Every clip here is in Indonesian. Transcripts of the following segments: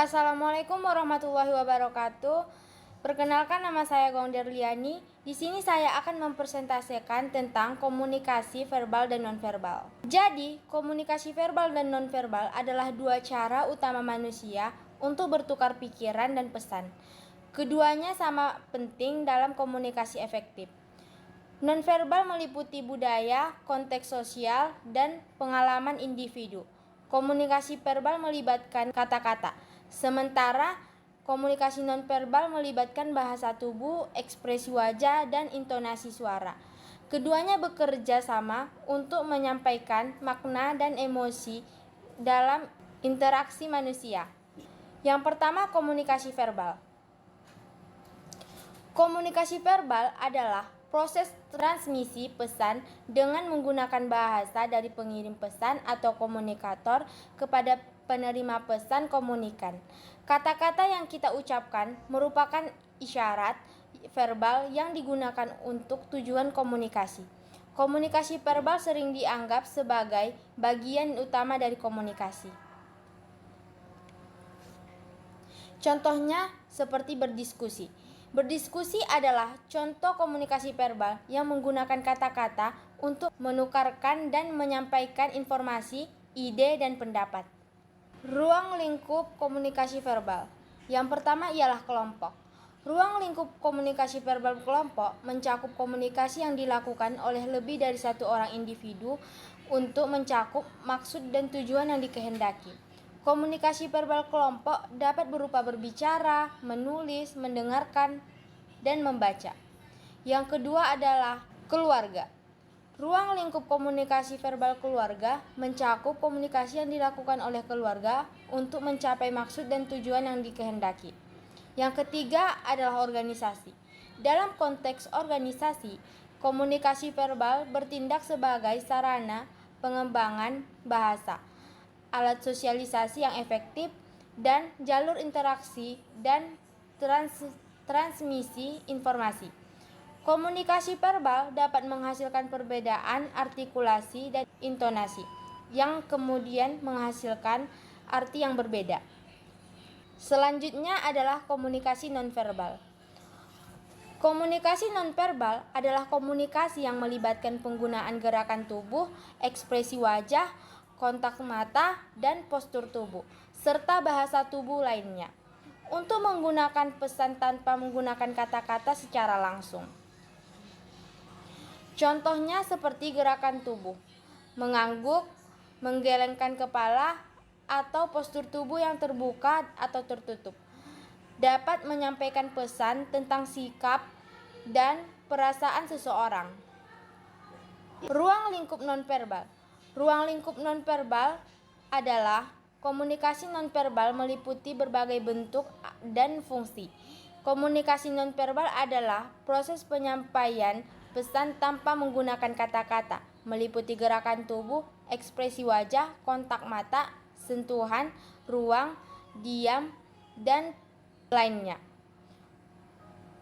Assalamualaikum warahmatullahi wabarakatuh. Perkenalkan, nama saya Gongderliani. Di sini saya akan mempresentasikan tentang komunikasi verbal dan nonverbal. Jadi, komunikasi verbal dan nonverbal adalah dua cara utama manusia untuk bertukar pikiran dan pesan. Keduanya sama penting dalam komunikasi efektif. Nonverbal meliputi budaya, konteks sosial, dan pengalaman individu. Komunikasi verbal melibatkan kata-kata, sementara komunikasi nonverbal melibatkan bahasa tubuh, ekspresi wajah, dan intonasi suara. Keduanya bekerja sama untuk menyampaikan makna dan emosi dalam interaksi manusia. Yang pertama, komunikasi verbal. Komunikasi verbal adalah proses transmisi pesan dengan menggunakan bahasa dari pengirim pesan atau komunikator kepada penerima pesan komunikan. Kata-kata yang kita ucapkan merupakan isyarat verbal yang digunakan untuk tujuan komunikasi. Komunikasi verbal sering dianggap sebagai bagian utama dari komunikasi. Contohnya seperti berdiskusi. Berdiskusi adalah contoh komunikasi verbal yang menggunakan kata-kata untuk menukarkan dan menyampaikan informasi, ide, dan pendapat. Ruang lingkup komunikasi verbal. Yang pertama ialah kelompok. Ruang lingkup komunikasi verbal kelompok mencakup komunikasi yang dilakukan oleh lebih dari satu orang individu untuk mencakup maksud dan tujuan yang dikehendaki. Komunikasi verbal kelompok dapat berupa berbicara, menulis, mendengarkan, dan membaca. Yang kedua adalah keluarga. Ruang lingkup komunikasi verbal keluarga mencakup komunikasi yang dilakukan oleh keluarga untuk mencapai maksud dan tujuan yang dikehendaki. Yang ketiga adalah organisasi. Dalam konteks organisasi, komunikasi verbal bertindak sebagai sarana pengembangan bahasa, alat sosialisasi yang efektif, dan jalur interaksi dan transmisi informasi. Komunikasi verbal dapat menghasilkan perbedaan artikulasi dan intonasi, yang kemudian menghasilkan arti yang berbeda. Selanjutnya adalah komunikasi nonverbal. Komunikasi nonverbal adalah komunikasi yang melibatkan penggunaan gerakan tubuh, ekspresi wajah, kontak mata, dan postur tubuh, serta bahasa tubuh lainnya, untuk menggunakan pesan tanpa menggunakan kata-kata secara langsung. Contohnya seperti gerakan tubuh, mengangguk, menggelengkan kepala, atau postur tubuh yang terbuka atau tertutup, dapat menyampaikan pesan tentang sikap dan perasaan seseorang. Ruang lingkup nonverbal. Ruang lingkup nonverbal adalah komunikasi nonverbal meliputi berbagai bentuk dan fungsi. Komunikasi nonverbal adalah proses penyampaian pesan tanpa menggunakan kata-kata, meliputi gerakan tubuh, ekspresi wajah, kontak mata, sentuhan, ruang, diam, dan lainnya.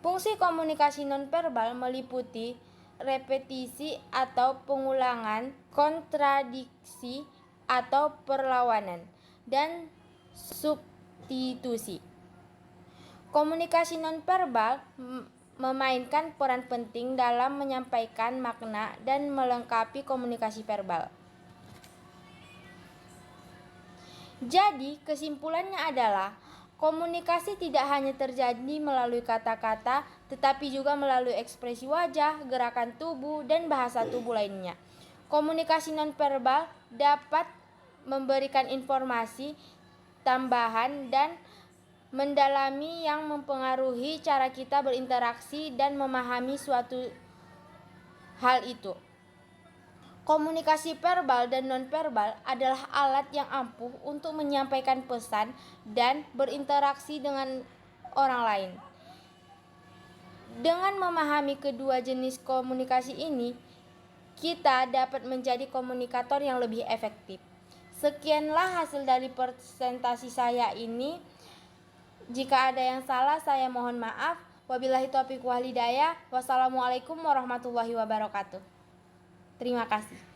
Fungsi komunikasi nonverbal meliputi repetisi atau pengulangan, kontradiksi atau perlawanan, dan substitusi. Komunikasi nonverbal memainkan peran penting dalam menyampaikan makna dan melengkapi komunikasi verbal. Jadi, kesimpulannya adalah komunikasi tidak hanya terjadi melalui kata-kata, tetapi juga melalui ekspresi wajah, gerakan tubuh, dan bahasa tubuh lainnya. Komunikasi nonverbal dapat memberikan informasi tambahan dan mendalami yang mempengaruhi cara kita berinteraksi dan memahami suatu hal itu. Komunikasi verbal dan nonverbal adalah alat yang ampuh untuk menyampaikan pesan dan berinteraksi dengan orang lain. Dengan memahami kedua jenis komunikasi ini, kita dapat menjadi komunikator yang lebih efektif. Sekianlah hasil dari presentasi saya ini. Jika ada yang salah, saya mohon maaf. Wabillahi taufiq wal hidayah. Wassalamualaikum warahmatullahi wabarakatuh. Terima kasih.